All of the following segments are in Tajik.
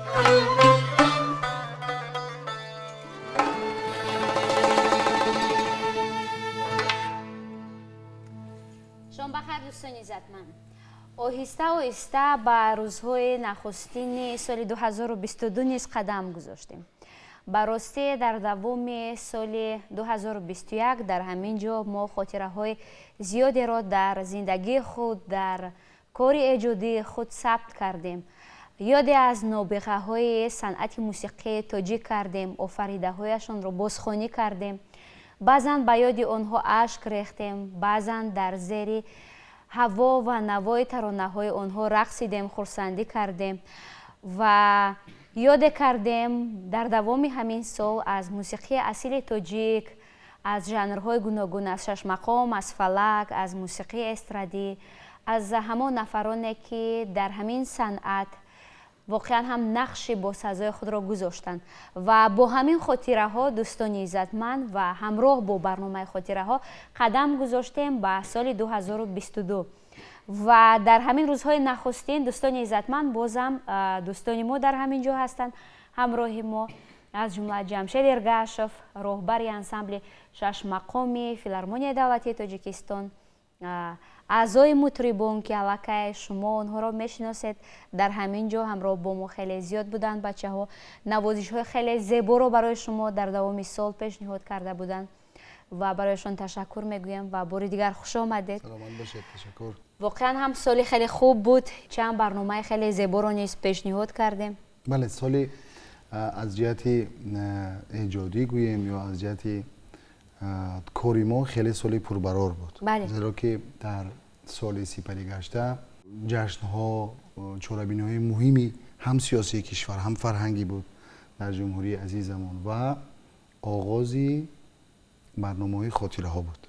شام بخیر دوستان عزتمند. آهسته آهسته به روزهای نخستین سال 2022 نیز قدم گذاشتیم. به راستی در دوام سال 2021 در همین جا ما خاطره های زیادی را در زندگی خود در کار ایجادی خود ثبت کردیم. یادی از نابغه های صنعت موسیقی تاجیک کردیم، آفریده هایشان را بازخوانی کردیم. بعضا به یاد آنها اشک ریختیم، بعضا در زیر هوا و نوای ترانه های آنها رقصیدیم، خرسندی کردیم و یاد کردیم در دوام همین سال از موسیقی اصیل تاجیک، از ژانرهای گوناگون، از شش مقام، از فلک، از موسیقی استرادی، از همان نفرانی که در همین صنعت واقعا هم نقشی با سزای خود را گذاشتند و با همین خاطره ها دوستان عزتمند و همراه با برنامه خاطره ها قدم گذاشتیم به سال 2022 و در همین روزهای نخستین دوستان عزتمند بازم دوستان ما در همین جا هستند. همراه ما از جمله جمشید ارگاشف، راهبر انسامبل شش مقامی فیلارمونیای دولتی تاجیکستان، اعضای مطربان که علاقه شما آنها را میشناسید در همین جا همراه با ما خیلی زیاد بودند. بچه ها نوازش های خیلی زیبا را برای شما در دوام سال پیشنهاد کرده بودند و برایشان تشکر میگویم و بار دیگر خوش آمدید. سلامت باشید. تشکر. واقعا هم سالی خیلی خوب بود، چند برنامه خیلی زیبا را نیز پیشنهاد کردیم. بله، سالی از جهت ایجادی گوییم یا از جهت کاری ما خیلی سالی پربرار بود. بله. زیرا که در سال سپری گشته جشن ها چاره‌بینی های مهمی هم سیاسی کشور هم فرهنگی بود در جمهوری عزیزمان و آغازی برنامه های خاطره ها بود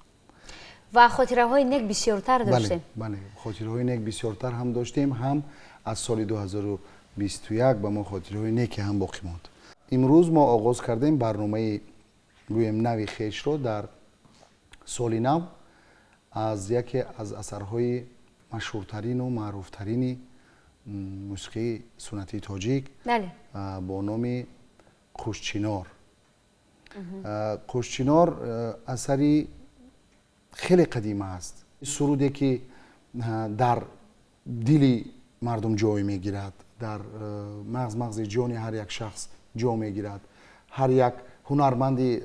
و خاطره های نیک بسیارتر داشتیم. بله، خاطره های نیک بسیارتر هم داشتیم. هم از سال 2021 به ما خاطره های نیک هم باقی ماند. امروز ما آغاز کردیم برنامه گویم نوی خیش رو در سال نو از یکی از اثرهای مشهورترین و معروفترین موسیقی سنتی تاجیک با نام قوشچینار. قوشچینار اثری خیلی قدیمه است. سرودی که در دل مردم جای میگیرد، در مغز جان هر یک شخص جا میگیرد. هر یک هنرمندی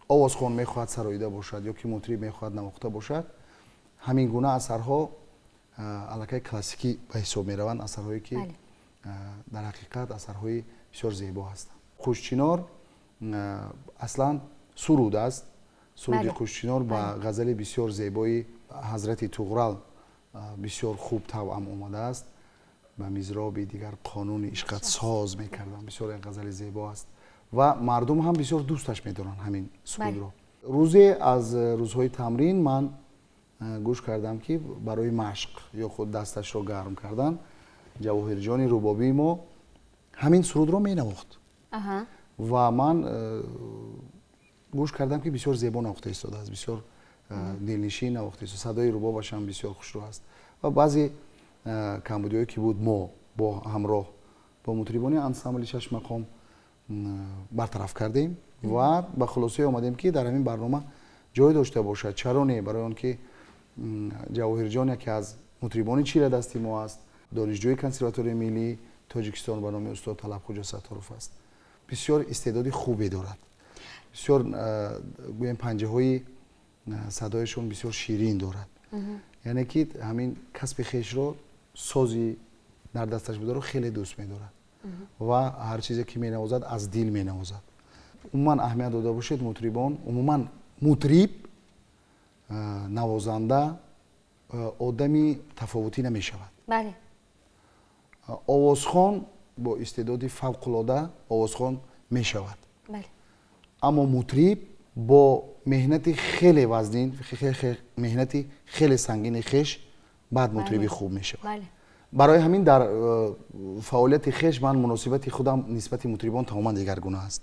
آوازخوان میخواهد سراییده باشد یا که مطرب میخواهد نواخته باشد، همین گونه اثرها علاقه کلاسیکی به حساب میروند، اثرهایی که در حقیقت اثرهای بسیار زیبا هستند. قوشچینار اصلا سرود است. سرود قوشچینار با غزل بسیار زیبای حضرت طغرل بسیار خوب توأم آمده است. به مزراب دیگر قانون عشقت ساز میکردن. بسیار غزل زیبا است و مردم هم بسیار دوستش میدارن همین سرود رو. روزی از روزهای تمرین من گوش کردم که برای مشق یا خود دستش رو گرم کردن جواهر جان ربابی ما همین سرود رو می نواخت و من گوش کردم که بسیار زیبا نواخته ایستاده است، بسیار دلنشین نواخته است. صدای ربابش هم بسیار خوشرو است و بعضی کمبودیایی که بود ما با همراه با مطربان انسامبل شش مقام برطرف کردیم و به خلاصه آمدیم که در همین برنامه جای داشته باشد. چرا نه؟ برای آنکه جواهر جان یکی از مطربان چیره دستی ما است، دانشجوی کنسرواتوری ملی تاجیکستان به نام استاد طلبخوجا ستارف است. بسیار استعداد خوبی دارد. بسیار گویم پنجه های صدایشون بسیار شیرین دارد. یعنی که همین کسب خویش رو سازی در دستش بداره خیلی دوست می‌دارد و هر چیزی که می‌نوازد از دل می‌نوازد. عموما اهمیت داده باشید مطربان، عموما مطرب نوازنده آدمی تفاوتی نمی‌شود. بله. آوازخوان با استعداد فوق‌العاده آوازخوان می‌شود. بله. اما مطرب با مهنت خیلی وزنین، مهنت خیلی سنگین خیش بعد مطربی خوب میشه. بله. برای همین در فعالیت خیش من مناسبت خودم نسبت مطربان تماما دیگرگونه است.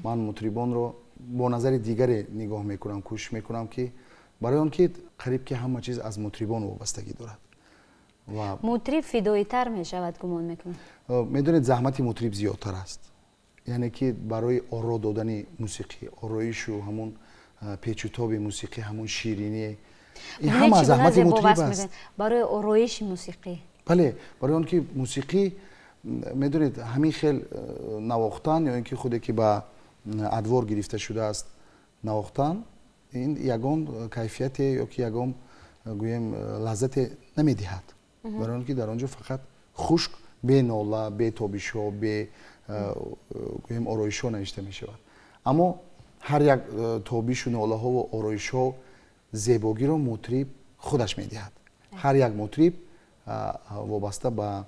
من مطربان رو با نظر دیگری نگاه میکنم، کوشش میکنم که برای آن که قریب که همه چیز از مطربان وابستگی دارد مطرب فدایی‌تر میشود گمان میکنم. میدونید زحمتی مطرب زیادتر است. یعنی که برای آرا دادن موسیقی، آرایش و همون پیچ و تاب موسیقی، همون شیرینی، این همه زحمت مطرب است. برای آرایش موسیقی. بله، برای اون که موسیقی میدونید همین خیل نواختن یا اینکه خودی که با ادوار گرفته شده است نواختن، این یگان کیفیت یا که یگان گویم لذت نمیدهد. برای اون که در آنجا فقط خشک به ناله، به تابشو، به گویم آرایشو نوشته می شود. اما هر یک تابش و ناله ها و آرایشو زیبایی رو مطرب خودش میدهد. هر یک مطرب وابسته به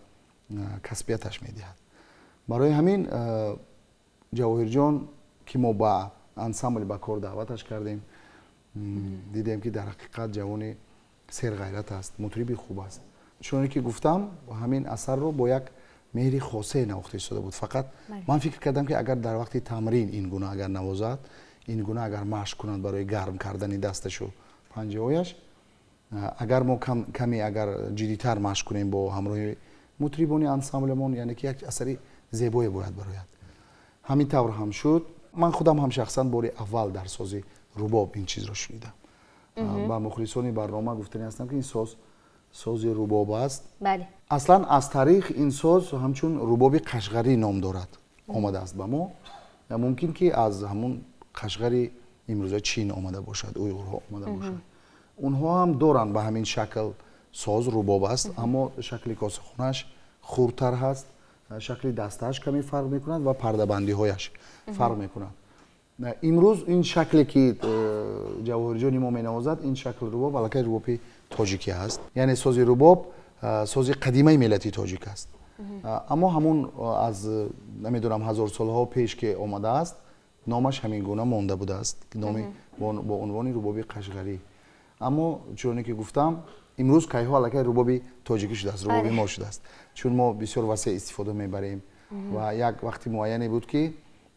کسبیتش میدهد. برای همین جواهر جان که ما با انسامبل با کار دعوتش کردیم، دیدیم که در حقیقت جوان سرغیرت است، مطرب خوب است. چون که گفتم همین اثر رو با یک مهری خاصه نواخته شده بود. فقط من فکر کردم که اگر در وقت تمرین این گونه اگر نوازد، این گونه اگر مشق کنند برای گرم کردن دستش و پنجه‌هایش، اگر ما کمی اگر جدی‌تر مشق کنیم با همراه مطربان انسامبلمون، یعنی که یک اثری زیبایی باید براید. همین طور هم شد. من خودم هم شخصا بار اول در ساز رباب این چیز را شنیدم. با مخلصان برنامه گفتنی هستم که این ساز رباب است. بله. اصلا از تاریخ این ساز همچون رباب قشقری نام دارد آمده است به ما. ممکن که از همون قشقری امروزه چین آمده باشد، اویغورها آمده باشد. اونها هم دارن به همین شکل ساز رباب است، اما شکل کاسه خونش خردتر هست، شکل دستش کمی فرق میکند و پرده بندی هایش فرق میکند. امروز این شکلی که جواهر جان ما مینوازد، این شکل رباب البته رباب تاجیکی است. یعنی ساز رباب ساز قدیمی ملتی تاجیک است. اما همون از نمیدونم هزار سالها پیش که آمده است، نامش همین گونه مانده بوده است، نام با عنوان رباب قشقری. اما چون که گفتم امروز کایها البته رباب تاجیکی شده است، رباب ما شده است، چون ما بسیار وسیع استفاده میبریم و یک وقتی معینی بود که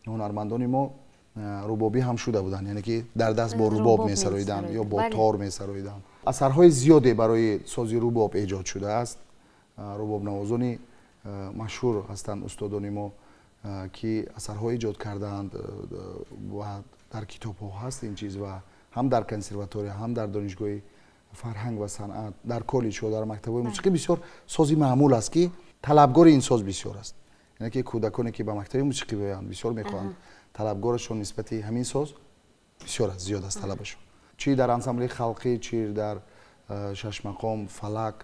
هنرمندان ما ربابی هم شده بودند، یعنی که در دست با رباب میسراییدند یا با تار میسراییدند. اثرهای زیادی برای سازی رباب ایجاد شده است. رباب نوازانی مشهور هستند استادان ما که اثرهای ایجاد کردند و در کتاب ها هست این چیز، و هم در کنسرواتوری، هم در دانشگاه فرهنگ و صنعت، در کالج و در مکتب‌های موسیقی بسیار سازی معمول است که طلبگار این ساز بسیار است. یعنی که کودکانی که به مکتب موسیقی بیان بسیار میخوان، طلبگارشون نسبت همین ساز بسیار است، زیاد است طلبشون. چی در انسامبل خلقی، چی در شش مقام، فلک،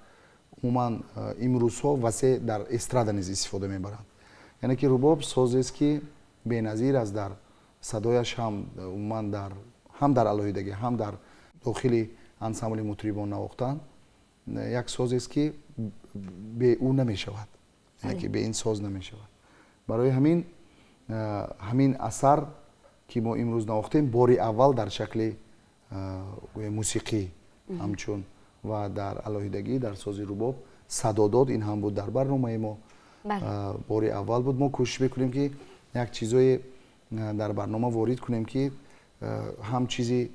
عموما امروزها وسیع در استرادا نیز استفاده میبرند. یعنی که رباب سازی است که بی‌نظیر است، در صدایش هم عموما هم در علایدگی هم در داخل انسامبل مطربان نواختن یک ساز است که به او نمی شود، یعنی که به این ساز نمی شود. برای همین اثر که ما امروز نواختیم باری اول در شکل موسیقی همچون و در علایدگی در ساز رباب صدا داد، این هم بود در برنامه ما. باری اول بود. ما کوشش میکنیم که یک چیزای در برنامه وارد کنیم که هم چیزی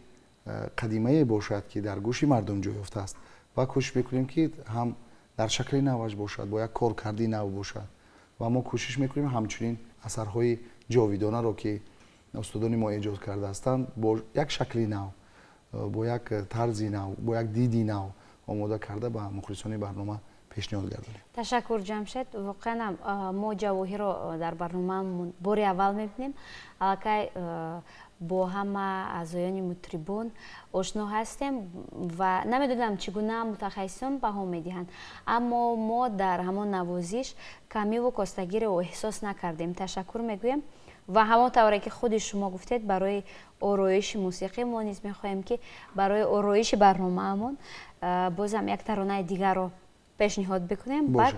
قدیمی باشد که در گوش مردم جای یافته است و کوشش میکنیم که هم در شکل نوش باشد، با یک کارکردی نو باشد و ما کوشش میکنیم همچنین اثرهای جاویدانه رو که استادان ما ایجاد کرده هستند با یک شکل نو، با یک طرزی نو، با یک دیدی نو آماده کرده با مخلصان برنامه پیشنهاد گردانیم. تشکر جمشید. واقعا ما جواهر رو در برنامه بار اول میبینیم. البته با همه اعضایان مطربان آشنا هستیم و نمیدونم چگونه متخصصان بها میدهند، اما ما در همان نوازش کمی و کاستگی رو احساس نکردیم. تشکر میگویم و همون طوری که خود شما گفتید برای آرایش موسیقی ما نیز میخواهیم که برای آرایش برنامه‌مون بازم یک ترانه دیگر رو پیشنهاد بکنیم، بعد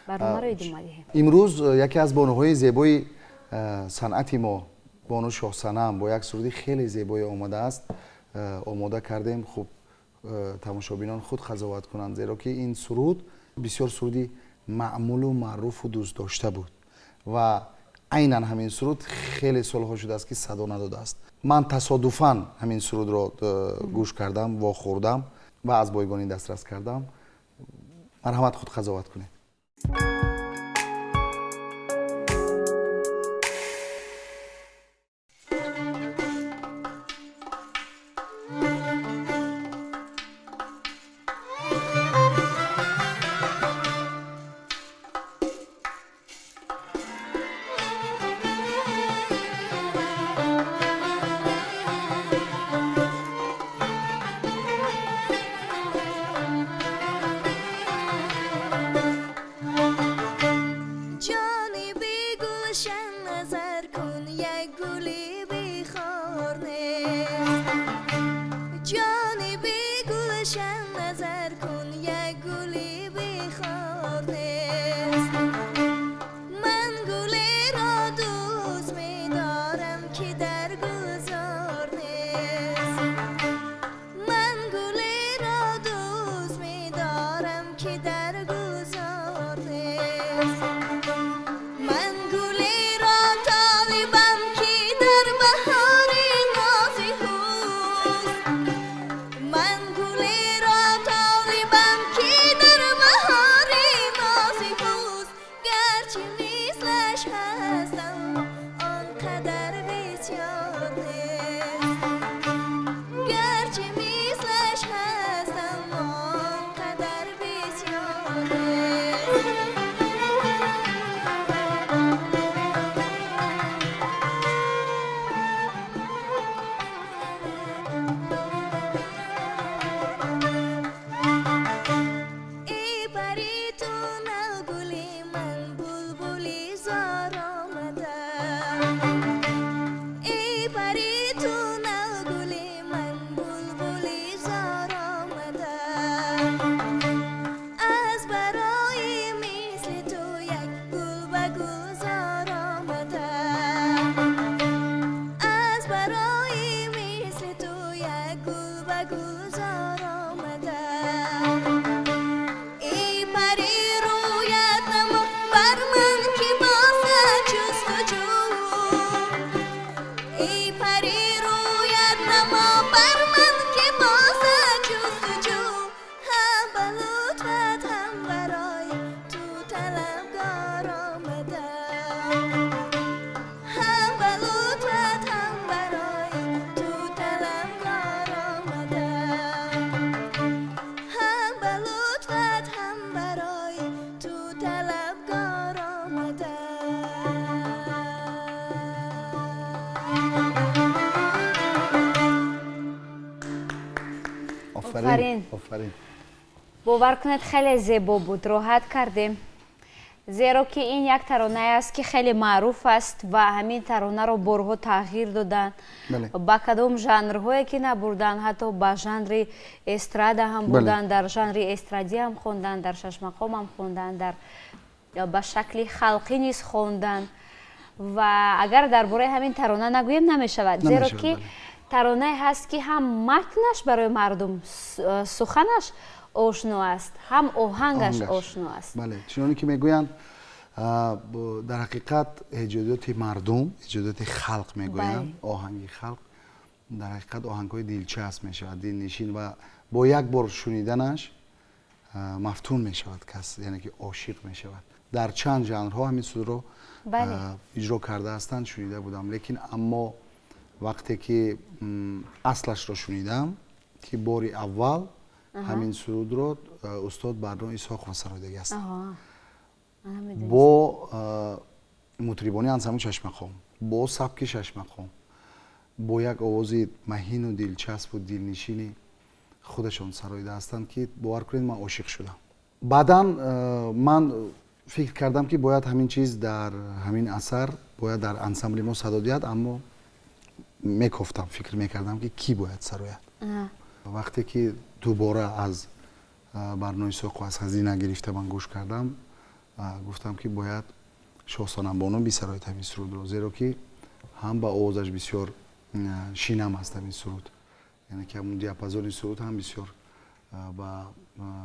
برنامه رو ادامه دهیم. امروز یکی از بانوهای زیبای صنعت ما، بانو شاه صنم، با یک سرودی خیلی زیبای آماده است، آماده کردیم. خوب تماشابینان خود قضاوت کنند، زیرا که این سرود بسیار سرودی معمول و معروف و دوست داشته بود و عیناً همین سرود خیلی سالها شده است که صدا نداده است. من تصادفاً همین سرود را گوش کردم و خوردم و از بایگانی دسترس کردم. марҳамат худ қазоват кунед. آفرین. باور کنید خیلی زیبا بود، راحت کردیم، زیرا که این یک ترانه است که خیلی معروف است و همین ترانه رو بارها تغییر دادن. با کدام ژانرهایی که نبردن، حتی با ژانر استرادا هم بردن، در ژانر استرادی هم خوندن، در شش مقام هم خوندن، در به شکل خلقی نیز خوندن. و اگر درباره همین ترانه نگویم نمیشود، زیرا که ترانه هست که هم متنش برای مردم سخنش آشنا است، هم آهنگش آشنا است. بله، چنانه که میگویند در حقیقت ایجادات مردم، ایجادات خلق میگویند، آهنگ خلق در حقیقت آهنگ‌های دلچسب میشود، دلنشین و با یک بار شنیدنش مفتون میشود کس، یعنی که عاشق میشود. در چند ژانرها همین سرود رو اجرا کرده هستند، شنیده بودم، لیکن اما وقتی که اصلش رو شنیدم که باری اول همین سرود رو استاد برنامه اسحاق مسرودی است با مطربان انسمبل چشمخوم، با سبک چشمخوم، با یک آواز مهین و دلچسب و دلنشین خودشون سرایده هستند که باور کنید من عاشق شدم. بعدا من فکر کردم که باید همین چیز در همین اثر باید در انسمبل ما صدا دهد، اما میگفتم، فکر میکردم که کی باید سراید. وقتی که دوباره از برنامه اسحاق و از خزینه گرفته من گوش کردم، گفتم که باید شاه صنمبانو بیسراید همین سرود رو، زیرا که هم با آوازش بسیار شینم است همین سرود، یعنی که همون دیاپازون سرود هم بسیار با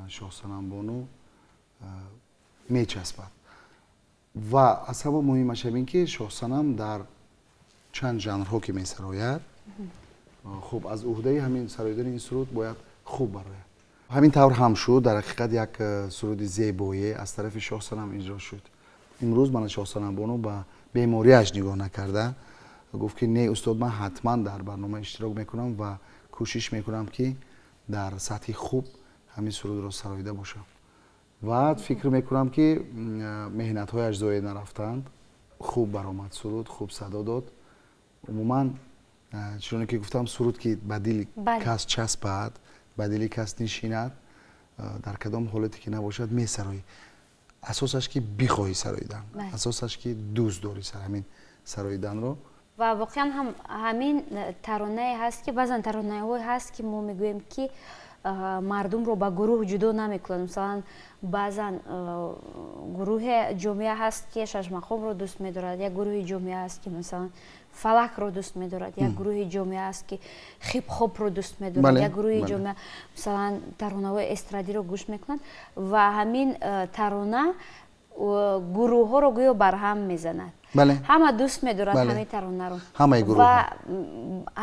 شاه صنمبانو میچسبد. و از همه مهمش این که شاه صنم در چند ژانرها که میسراید، خب از عهده همین سرایدن این سرود باید خوب براید. ҳамин тавр ҳам шуд. дар ҳақиқат як суруди зебоие аз тарафи шоҳсанам иҷро шуд. имрӯз мана шоҳсанамбону ба бемориаш нигоҳ накарда гуфт ки не устод, ман ҳатман дар барнома иштирок мекунам ва кӯшиш мекунам ки дар сатҳи хуб ҳамин сурудро сароида бошам. ва фикр мекунам ки меҳнатҳояш зоя нарафтанд. хуб баромад суруд, хуб садо дод. умуман чуноне ки гуфтам, суруд ки ба дили кас часпад, ба дили кас нишинад, дар кадом ҳолате ки набошад месароӣ. асосаш ки бихоҳӣ сароидан, асосаш ки дӯст дорӣ ҳамин сароиданро. ва воқеан ҳам ҳамин таронае ҳаст ки баъзан таронаҳое ҳаст ки мо мегӯем ки мардумро ба гурӯҳ ҷудо намекунад. Масалан баъзан гурӯҳе ҷомеа ҳаст ки шашмахомро дӯст медорад, як гурӯҳи ҷомеа ҳаст ки масалан фалакро дӯст медорад, як гурӯҳи ҷомеа ҳаст ки хипхопро дӯст медорад, як гурӯҳи ҷомеа масалан таронаҳои эстрадиро гӯш мекунад ва ҳамин тарона гурӯҳҳоро гӯё барҳам мезанад. ҳама дӯст медорад ҳамин таронаро ва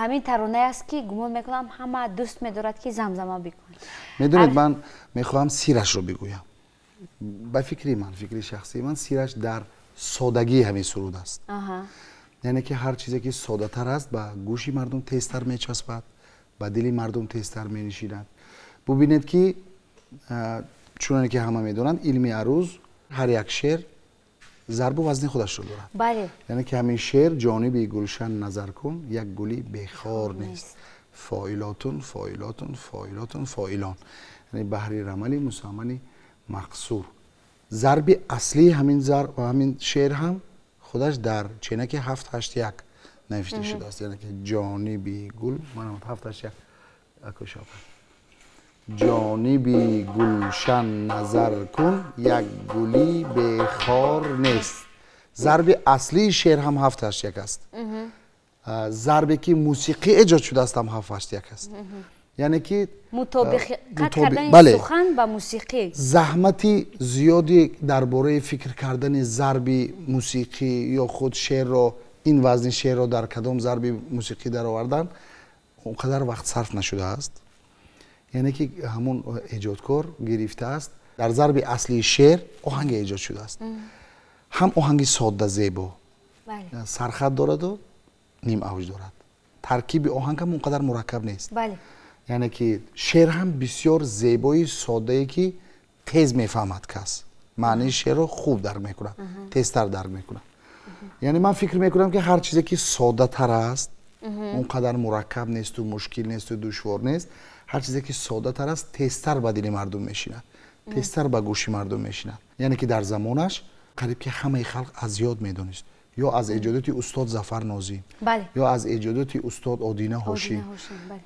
ҳамин таронае аст ки гумон мекунам ҳама дӯст медорад ки замзама бикунад. медонед, ман мехоҳам сирашро бигӯям. ба фикри ман, фикри шахсии ман, сираш дар содагии ҳамин суруд аст. яъне ки ҳар чизе ки содатар аст ба гӯши мардум тезтар мечаспад, ба дили мардум тезтар менишинад. бубинед ки чуноне ки ҳама медонанд, илми арӯз ҳар як шеър зарбу вазни худашро дорад. яъне ки ҳамин шеър ҷониби гулшан назар кун, як гули бехор нест, фоилотун фоилотун фоилотун фоилон, яъне баҳри рамали мусаммани мақсур. зарби аслии ҳамин шеър ҳам худаш дар ченаки 781 навишта шудааст. яъне ки ҷониби гул манам 781 акӯшофа ҷониби гулшан назар кун, як гули бехор нест. зарби аслии шеър ҳам 781 аст. зарбе ки мусиқӣ эҷод шудааст ҳам 781 аст. яъне ки мутобиқат кардани сухан ба мусиқӣ. заҳмати зиёди дар бораи фикр кардани зарби мусиқӣ ё худ шеърро, ин вазни шеърро дар кадом зарби мусиқӣ даровардан он қадар вақт сарф нашудааст. яъне ки ҳамон эҷодкор гирифтааст дар зарби аслии шеър оҳанге эҷод шудааст. ҳам оҳанги содда зебо, сархат дораду ним авҷ дорад. таркиби оҳанг ҳам он қадар мураккаб нест. яъне ки шеър ҳам бисёр зебои соддае ки тез мефаҳмад кас, маънии шеърро хуб дарк мекунад, тезтар дарк мекунад. яъне ман фикр мекунам ки ҳар чизе ки соддатар аст, он қадар мураккаб несту мушкил несту душвор нест, ҳар чизе ки соддатар аст тезтар ба дили мардум мешинад, тезтар ба гӯши мардум мешинад. яъне ки дар замонаш қариб ки ҳамаи халқ аз ёд медонист, ё аз эҷодоти устод Зафар Нозим, ё аз эҷодоти устод Одина Ҳошим.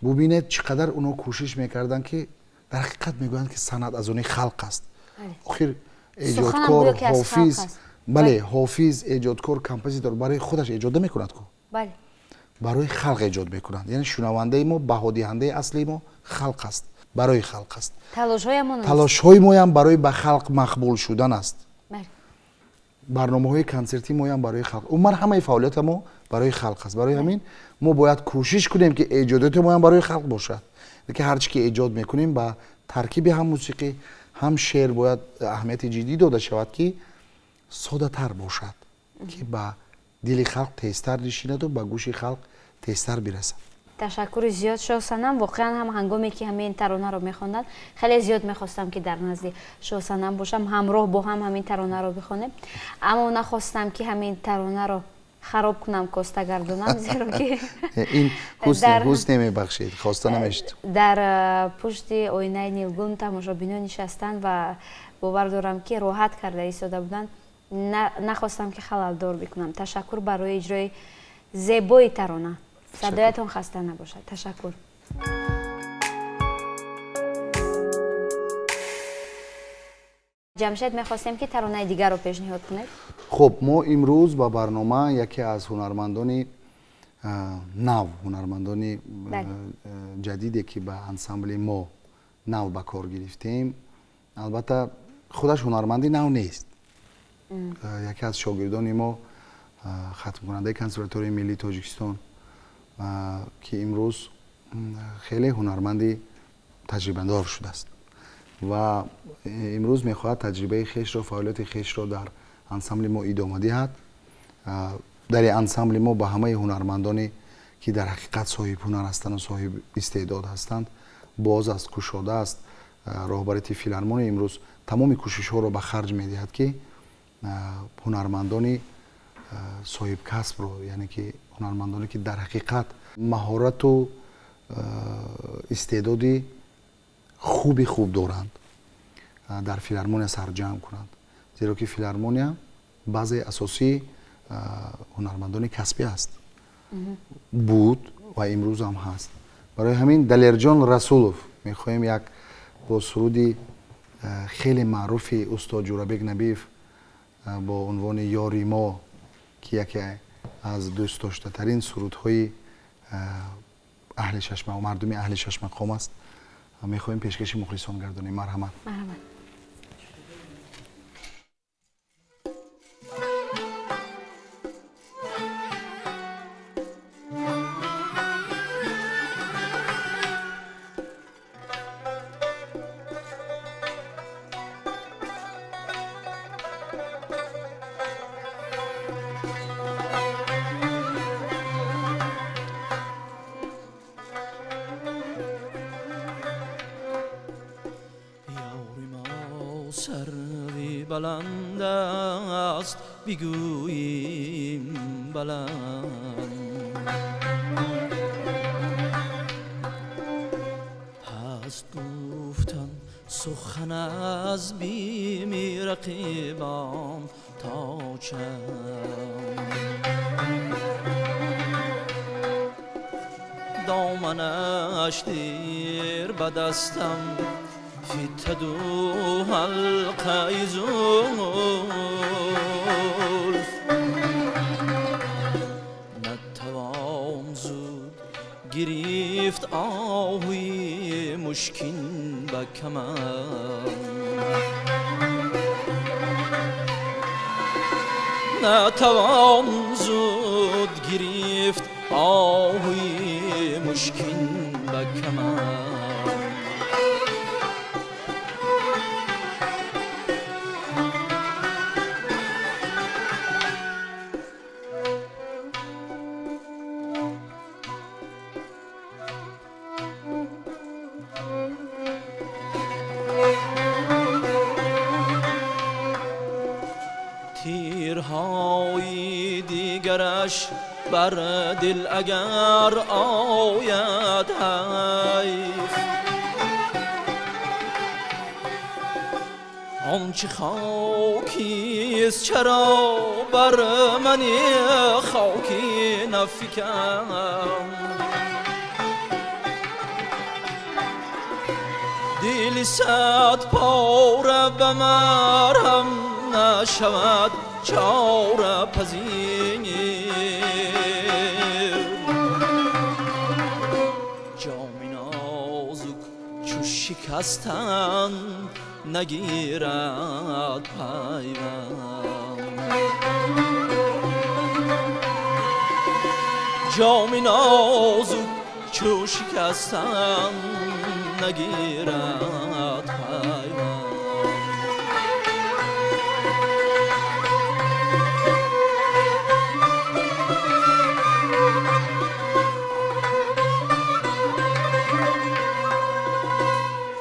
бубинед чӣ қадар оно кӯшиш мекарданд ки дар ҳақиқат мегӯянд ки санъат аз они халқ аст. охир эҷодкор ҳофиз, бале ҳофиз, эҷодкор, композитор барои худаш эҷод намекунад ку, барои халқ эҷод мекунанд. яъне шунавандаи мо, баҳодиҳандаи аслии мо халқ аст, барои халқ аст. талошҳои моям барои ба халқ мақбул шудан аст. барномаҳои консертии моям барои халқ. умуман ҳамаи фаъолияти мо барои халқ аст. барои ҳамин мо бояд кӯшиш кунем ки эҷодоти моям барои халқ бошад. ки ҳар чӣ ки эҷод мекунем ба таркиби ҳам мусиқӣ, ҳам шеър бояд аҳамияти ҷиддӣ дода шавад ки соддатар бошад, ки ба дили халқ тезтар нишинаду ба гӯши халқ тезтар бирасад. ташаккури зиёд шоҳсанам. воқеан ҳам ҳангоме ки ҳамин таронаро мехонданд, хеле зиёд мехостам ки дар назди шоҳсанам бошам, ҳамроҳ бо ҳам ҳамин таронаро бихонем, аммо нахостам ки ҳамин таронаро хароб кунам, коста гардонам, зеро ки ин ҳусне мебахшед, хоста намешид. дар пушти оинаи нилгун тамошобинон нишастанд ва бовар дорам ки роҳат карда истода буданд. нахостам ки халалдор бикунам. ташаккур барои иҷрои зебои тарона. садоятон хаста набошад. ташаккур. ҷамшед, мехостем ки таронаи дигарро пешниҳод кунед. хуб, мо имрӯз ба барнома яке аз ҳунармандони нав, ҳунармандони ҷадиде ки ба ансамбли мо нав ба кор гирифтем, албатта худаш ҳунарманди нав нест. яке аз шогирдони мо, хатмкунандаи консерваторияи миллии Тоҷикистон, ки имрӯз хеле ҳунарманди таҷрибадор шудааст. و امروز میخواهد تجربه خیش را، فعالیت خیش را در انسامبل ما ادامه دهد. در انسامبل ما با همه هنرمندانی که در حقیقت صاحب هنر هستند و صاحب استعداد هستند باز است، کشاده است. راهبری فیلارمونی امروز تمام کوشش ها را به خرج میدهد که هنرمندان صاحب کسب رو، یعنی که هنرمندانی که در حقیقت مهارت و استعداد خوب دارند در فیلارمونیا سرجم کنند، زیرا که فیلارمونیا بعض اساسی هنرمندان کسبی است بود و امروز هم هست. برای همین دلرجان رسولوف میخواهیم یک با سرودی خیلی معروف استاد جورابک نبیف با عنوان یاری ما که یکی از دوست داشته ترین سرودهای اهل شش و مردم اهل شش مقام است، میخواهیم پیشکش مخلصان گردانیم. مرحمت. سروی بلند است بگوییم بلند، هست گفتن سخن از بیم رقیبان تا چند، دامنش دیر به دستم فتد و حلقه زلف، نتوان زود گرفت آهوی مشکین به کمر، نتوان زود گرفت آهوی مشکین به کمر. تیرهای دیگرش بر دل اگر آید حیف، آنچه خاکیست چرا بر من خاکی نفکن، دل صد پاره به مرهم نشود چاره پذیر، جام نازک چو شکستن نگیرد پیوند، جام نازک چو شکستن نگیرد پیوند.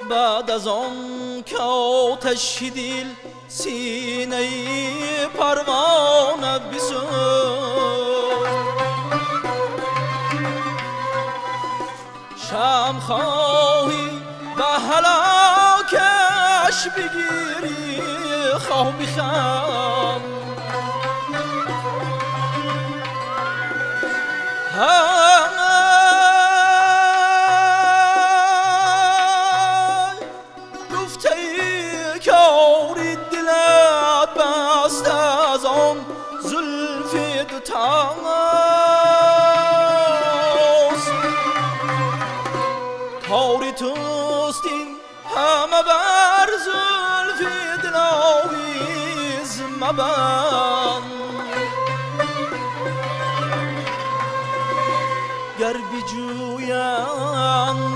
بعد از آن که آتش دل سینه پروانه بسوخت، شمع خواهی به هلاکش بگیری خواه بخند، کاری توست این همه بر زلف دلاویز مبند، گر بجویند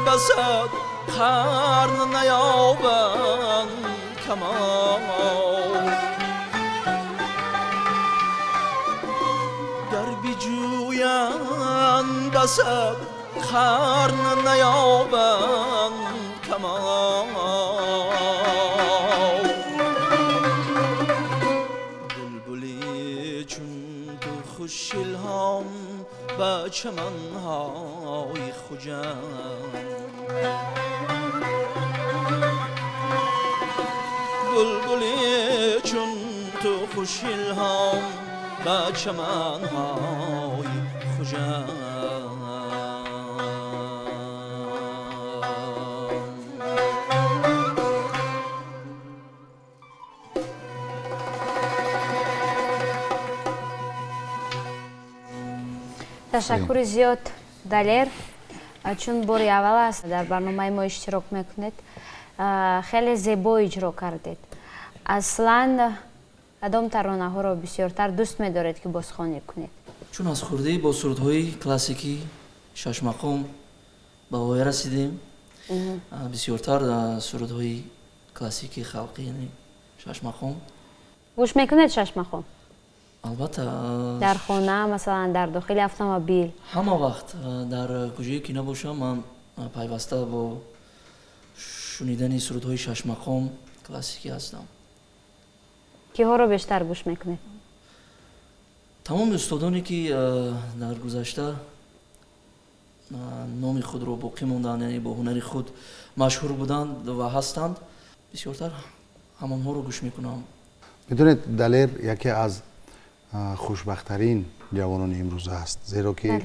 بسد قرن نیابند کمان گر بجویند بسد قرن نیابند کمان بلبلی چون تو خوش الهام به چمنهای خجند بلبلی چون تو خوش الهام به چمنهای خجند ташаккури зиёд далер чун бори аввал аст дар барномаи мо иштирок мекунед хеле зебо иҷро кардед аслан кадом таронаҳоро бисёртар дӯст медоред ки бозхонӣ кунед чун аз хурдӣ бо сурудҳои классикӣ шашмақом ба воя расидем бисёртар сурудҳои классикӣ халқӣ яъне шашмақом гӯш мекунед шашмақом албатта дар хона масалан дар дохили автомобил ҳама вақт дар куҷое ки набошам ман пайваста бо шунидани сурудҳои шашмақом классикӣ ҳастам киҳоро бештар гӯш мекунед тамоми устодоне ки дар гузашта номи худро боқӣ монданд яъне бо ҳунари худ машҳур буданд ва ҳастанд бисёртар ҳамонҳоро гӯш мекунам میدونید دلیر یکی از خوشبخت‌ترین جوانان امروز است زیرا که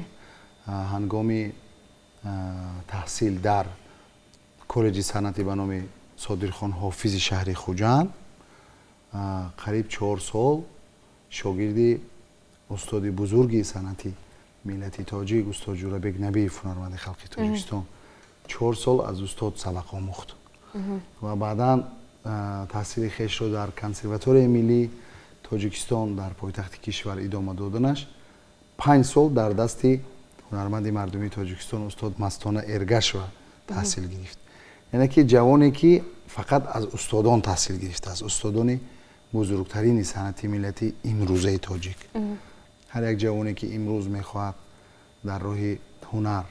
هنگام تحصیل در کالج صنعتی به نام صادرخان حافظ شهر خوجند قریب 4 سال شاگرد استاد بزرگی صنعتی ملت تاجیک استاد جورابک نبی هنرمند خلق تاجیکستان 4 سال از استاد سبق آموخت و بعداً تحصیل خیش رو در کنسرواتوری ملی تاجیکستان در پایتخت کشور ادامه دادنش 5 سال در دست هنرمند مردمی تاجیکستان استاد مستانه ارگش و تحصیل گرفت یعنی که جوانی که فقط از استادان تحصیل گرفت از استادان بزرگترین صنعتی ملتی امروزه تاجیک هر یک جوانی که امروز میخواهد در راه هنر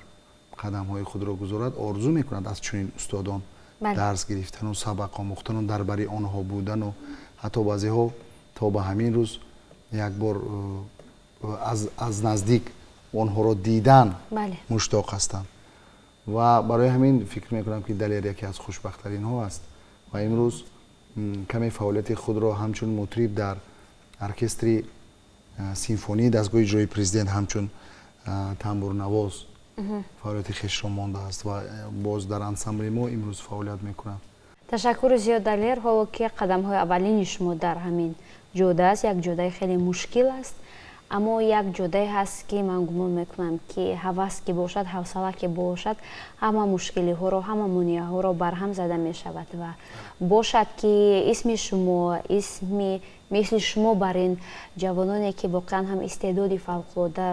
قدم های خود را گذارد آرزو میکند از چنین استادان درس گرفتن و سبق آموختن و درباره آنها بودن و حتی بعضی ها تا به همین روز یک بار از نزدیک آنها را دیدن مشتاق هستند و برای همین فکر میکنم که دلیر یکی از خوشبخت‌ترین ها است و امروز کمی فعالیت خود را همچون مطرب در ارکستر سیمفونی دستگاه اجرایی پرزیدنت همچون تنبور نواز فعالیت خویش را مانده است و باز در انسامبل ما امروز فعالیت میکنم تشکر زیاد دلیر ҳоло ки қадамҳои аввалини шумо дар ҳамин ҷода аст як ҷодаи хеле мушкил аст аммо як ҷодае ҳаст ки ман гумон мекунам ки ҳавас ки бошад ҳавсала ки бошад ҳама мушкилиҳоро ҳама монеаҳоро барҳам зада мешавад ва бошад ки исми шумо исми мисли шумо бар ин ҷавононе ки воқеан ҳам истеъдоди фавқулода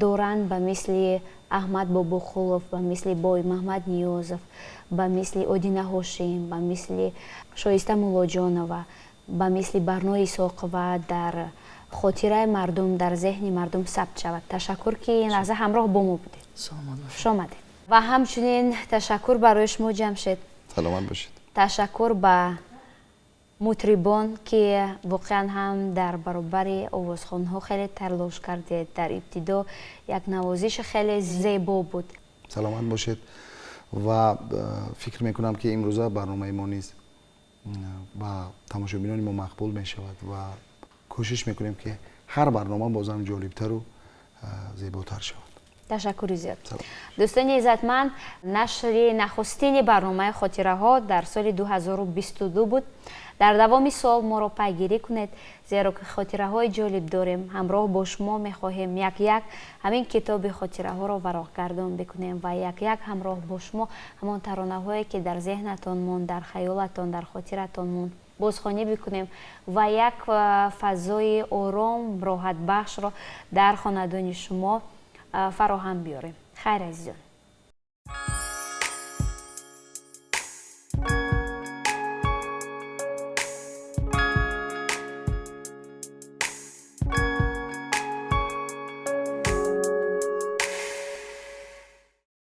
доранд ба мисли аҳмад бобохулов ба мисли бой маҳмад ниёзов ба мисли одина ҳошим ба мисли шоиста муллоҷонова ба мисли барнои исоқова дар хотираи мардум дар зеҳни мардум сабт шавад ташаккур ки ин лаҳза ҳамроҳ бо мо будед хуш омадед ва ҳамчунин ташаккур барои шумо ҷамшед саломат бошед ташаккур ба мутрибон ки воқеан ҳам дар баробари овозхонҳо хеле талош кардед дар ибтидо як навозиши хеле зебо буд саломат бошед ва фикр мекунам ки имрӯза барномаи мо низ ба тамошобинони мо мақбул мешавад ва кӯшиш мекунем ки ҳар барнома бозам ҷолибтару зеботар шавад ташаккури зиёд дӯстони иззатманд нашри нахустини барномаи хотираҳо дар соли 2022 буд дар давоми сол моро пайгирӣ кунед зеро ки хотираҳои ҷолиб дорем ҳамроҳ бо шумо мехоҳем як ҳамин китоби хотираҳоро вароғгардон бикунем ва як ҳамроҳ бо шумо ҳамон таронаҳое ки дар зеҳнатон монд дар хаёлатон дар хотиратон монд бозхонӣ бикунем ва як фазои ором роҳатбахшро дар хонадони шумо фароҳам биёрем хайр азизон